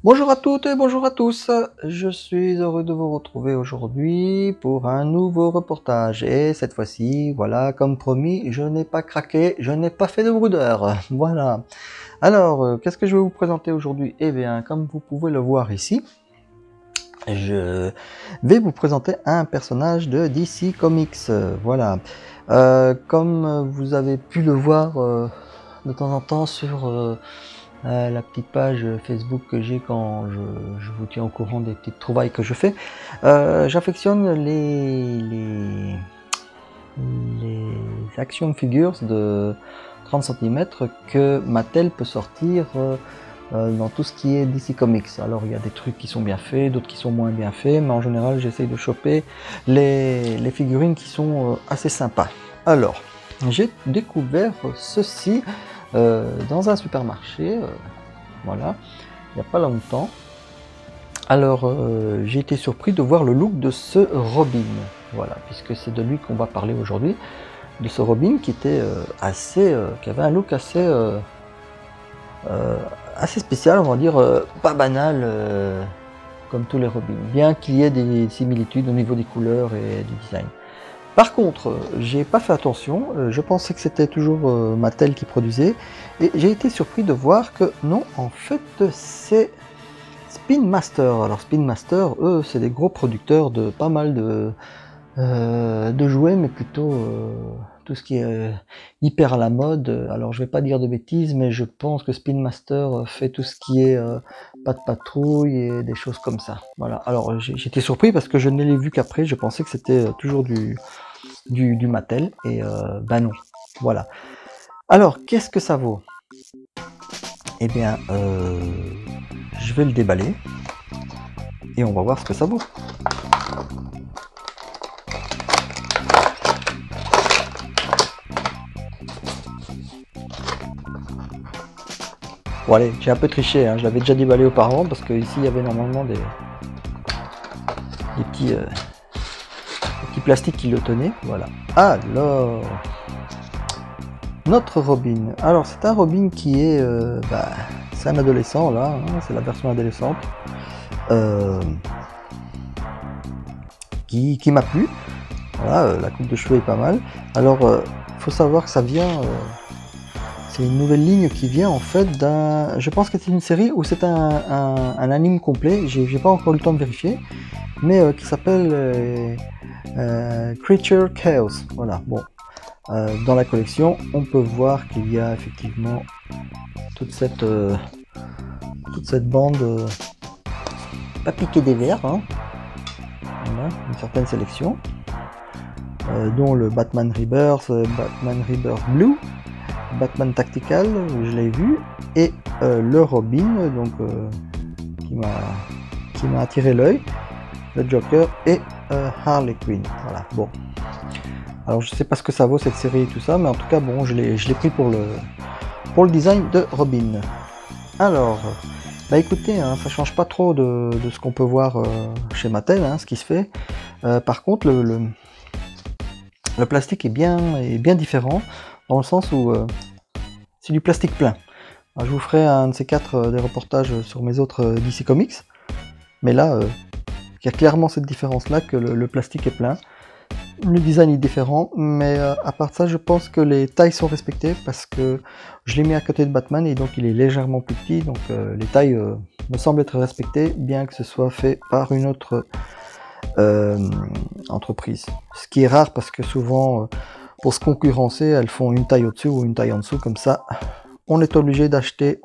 Bonjour à toutes et bonjour à tous, je suis heureux de vous retrouver aujourd'hui pour un nouveau reportage et cette fois-ci, voilà, comme promis, je n'ai pas craqué, je n'ai pas fait de brouillard, voilà. Alors, qu'est-ce que je vais vous présenter aujourd'hui? Eh bien, comme vous pouvez le voir ici, je vais vous présenter un personnage de DC Comics, voilà. Comme vous avez pu le voir de temps en temps sur la petite page Facebook que j'ai quand je vous tiens au courant des petites trouvailles que je fais. J'affectionne les action figures de 30 cm que Mattel peut sortir dans tout ce qui est DC Comics. Alors il y a des trucs qui sont bien faits, d'autres qui sont moins bien faits, mais en général j'essaye de choper les figurines qui sont assez sympas. Alors, j'ai découvert ceci dans un supermarché, voilà, il n'y a pas longtemps. Alors j'ai été surpris de voir le look de ce Robin, voilà, puisque c'est de lui qu'on va parler aujourd'hui, de ce Robin qui était qui avait un look assez spécial, on va dire, pas banal comme tous les Robins, bien qu'il y ait des similitudes au niveau des couleurs et du design. Par contre, j'ai pas fait attention, je pensais que c'était toujours Mattel qui produisait, et j'ai été surpris de voir que non, en fait c'est Spin Master. Alors Spin Master, eux, c'est des gros producteurs de pas mal de jouets, mais plutôt tout ce qui est hyper à la mode. Alors je vais pas dire de bêtises, mais je pense que Spin Master fait tout ce qui est pas de patrouille et des choses comme ça. Voilà. Alors j'étais surpris parce que je ne l'ai vu qu'après, je pensais que c'était toujours du Mattel, et ben non. Voilà. Alors qu'est-ce que ça vaut? Eh bien, je vais le déballer et on va voir ce que ça vaut. Bon allez, j'ai un peu triché, hein, je l'avais déjà déballé auparavant parce que ici il y avait normalement des petits plastiques qui le tenaient. Voilà. Alors, notre Robin. Alors c'est un Robin qui est, c'est un adolescent là, hein, c'est la version adolescente. Qui m'a plu. Voilà, la coupe de cheveux est pas mal. Alors, faut savoir que ça vient, c'est une nouvelle ligne qui vient en fait d'un, je pense que c'est une série ou c'est un anime complet. J'ai pas encore eu le temps de vérifier, mais qui s'appelle Creature Chaos. Voilà. Bon, dans la collection, on peut voir qu'il y a effectivement toute cette bande pas piquée des verres, hein. Voilà, une certaine sélection, dont le Batman Rebirth, Batman Rebirth Blue, Batman Tactical, je l'ai vu, et le Robin, donc qui m'a attiré l'œil, le Joker et Harley Quinn. Voilà. Bon, alors je sais pas ce que ça vaut cette série et tout ça, mais en tout cas bon, je l'ai pris pour le design de Robin. Alors, bah écoutez, hein, ça change pas trop de ce qu'on peut voir chez Mattel, hein, ce qui se fait. Par contre, le plastique est bien différent, dans le sens où c'est du plastique plein. Alors, je vous ferai un de ces quatre des reportages sur mes autres DC Comics, mais là, il y a clairement cette différence-là, que le plastique est plein. Le design est différent, mais à part ça, je pense que les tailles sont respectées parce que je l'ai mis à côté de Batman et donc il est légèrement plus petit, donc les tailles me semblent être respectées, bien que ce soit fait par une autre entreprise. Ce qui est rare parce que souvent, pour se concurrencer, elles font une taille au-dessus ou une taille en dessous, comme ça, on est obligé d'acheter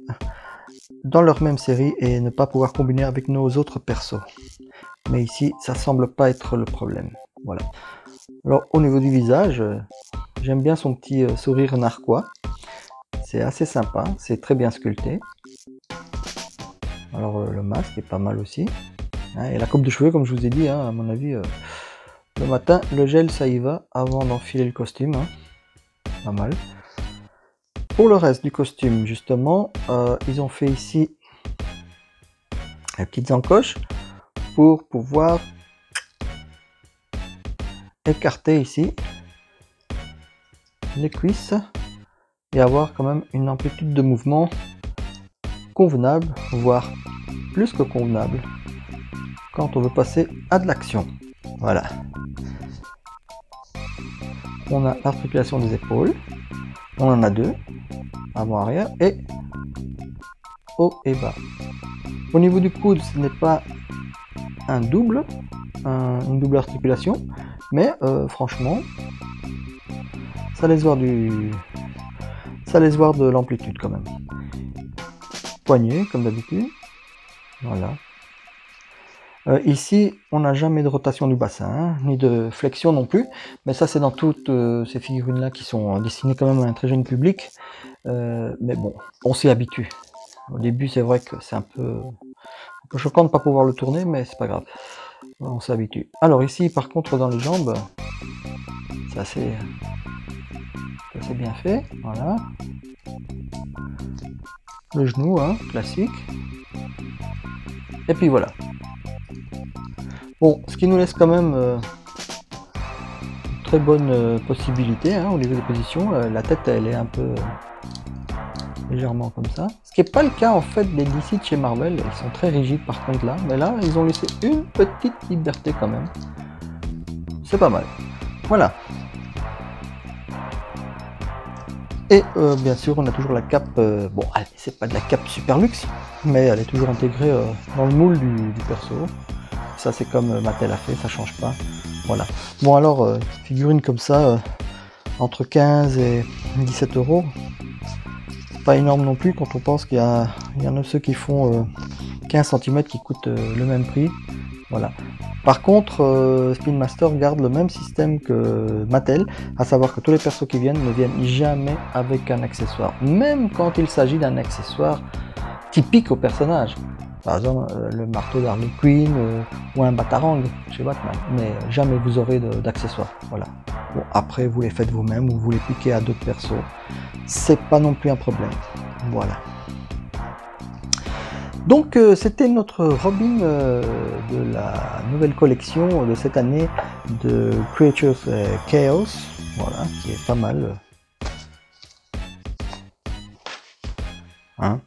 dans leur même série et ne pas pouvoir combiner avec nos autres persos. Mais ici, ça semble pas être le problème. Voilà. Alors au niveau du visage, j'aime bien son petit sourire narquois, c'est assez sympa, c'est très bien sculpté. Alors le masque est pas mal aussi, hein, et la coupe de cheveux, comme je vous ai dit, hein, à mon avis, le matin, le gel ça y va avant d'enfiler le costume, hein. Pas mal. pour le reste du costume, justement, ils ont fait ici les petites encoches pour pouvoir écarter ici les cuisses et avoir quand même une amplitude de mouvement convenable, voire plus que convenable, quand on veut passer à de l'action. Voilà. On a l'articulation des épaules, on en a deux, avant arrière et haut et bas. Au niveau du coude, ce n'est pas un double, une double articulation, mais franchement, ça laisse voir de l'amplitude quand même. Poignet, comme d'habitude. Voilà. Ici, on n'a jamais de rotation du bassin, hein, ni de flexion non plus, mais ça c'est dans toutes ces figurines-là qui sont destinées quand même à un très jeune public. Mais bon, on s'y habitue. Au début, c'est vrai que c'est un peu choquant de ne pas pouvoir le tourner, mais c'est pas grave. On s'habitue. Alors ici, par contre, dans les jambes, c'est assez bien fait. Voilà. Le genou, hein, classique. Et puis voilà. Bon, ce qui nous laisse quand même une très bonne possibilité hein, au niveau des positions. La tête, elle est un peu légèrement comme ça. Ce qui n'est pas le cas en fait des DC de chez Marvel. Ils sont très rigides par contre là. Mais là, ils ont laissé une petite liberté quand même. C'est pas mal. Voilà. Et bien sûr, on a toujours la cape. Bon, c'est pas de la cape super luxe, mais elle est toujours intégrée dans le moule du perso. Ça, c'est comme Mattel a fait, ça change pas. Voilà. Bon, alors, figurine comme ça, entre 15 et 17 euros. Pas énorme non plus quand on pense qu'il y en a ceux qui font 15 cm qui coûtent le même prix. Voilà. Par contre, Spin Master garde le même système que Mattel, à savoir que tous les persos qui viennent ne viennent jamais avec un accessoire, même quand il s'agit d'un accessoire typique au personnage. Par exemple, le marteau d'Harley Quinn ou un batarang chez Batman, mais jamais vous aurez d'accessoires. Voilà. Bon, après, vous les faites vous-même ou vous les piquez à d'autres persos. C'est pas non plus un problème. Voilà. Donc c'était notre Robin de la nouvelle collection de cette année de Creatures Chaos, voilà, qui est pas mal. Hein.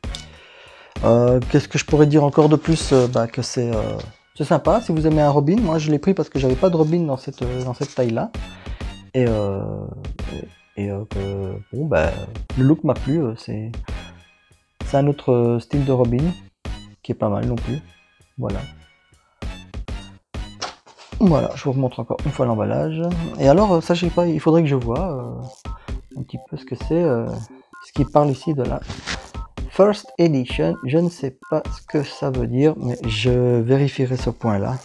Qu'est-ce que je pourrais dire encore de plus que c'est sympa. Si vous aimez un Robin, moi je l'ai pris parce que j'avais pas de Robin dans cette taille là. Et bon, le look m'a plu, c'est un autre style de Robin. Qui est pas mal non plus. Voilà. Voilà, je vous remontre encore une fois l'emballage. Et alors, sachez pas, il faudrait que je vois un petit peu ce que c'est. Ce qui parle ici de la First Edition. Je ne sais pas ce que ça veut dire, mais je vérifierai ce point-là.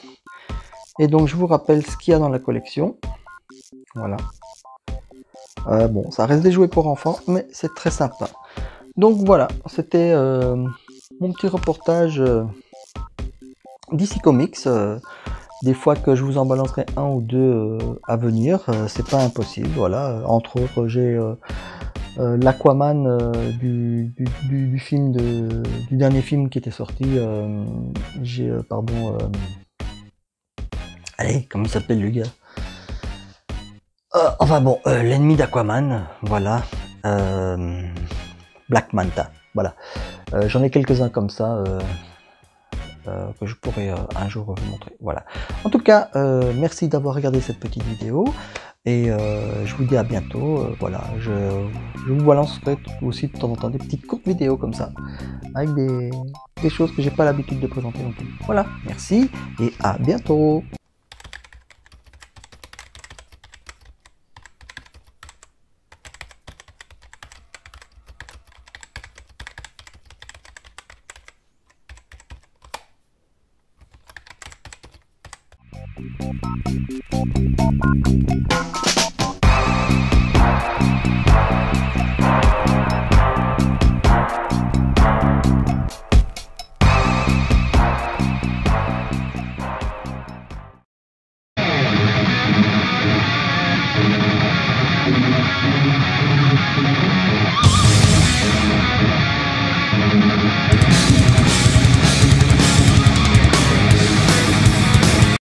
Et donc, je vous rappelle ce qu'il y a dans la collection. Voilà. Bon, ça reste des jouets pour enfants, mais c'est très sympa. Donc voilà, c'était mon petit reportage DC Comics. Des fois que je vous en balancerai un ou deux à venir, c'est pas impossible. Voilà, entre autres, j'ai l'Aquaman du film du dernier film qui était sorti. J'ai allez, comment il s'appelle le gars? Enfin bon, l'ennemi d'Aquaman, voilà. Black Manta, voilà. J'en ai quelques-uns comme ça que je pourrais un jour vous montrer. Voilà. En tout cas, merci d'avoir regardé cette petite vidéo et je vous dis à bientôt. Voilà, je vous balancerai aussi de temps en temps des petites courtes vidéos comme ça avec des choses que j'ai pas l'habitude de présenter non plus. Voilà, merci et à bientôt.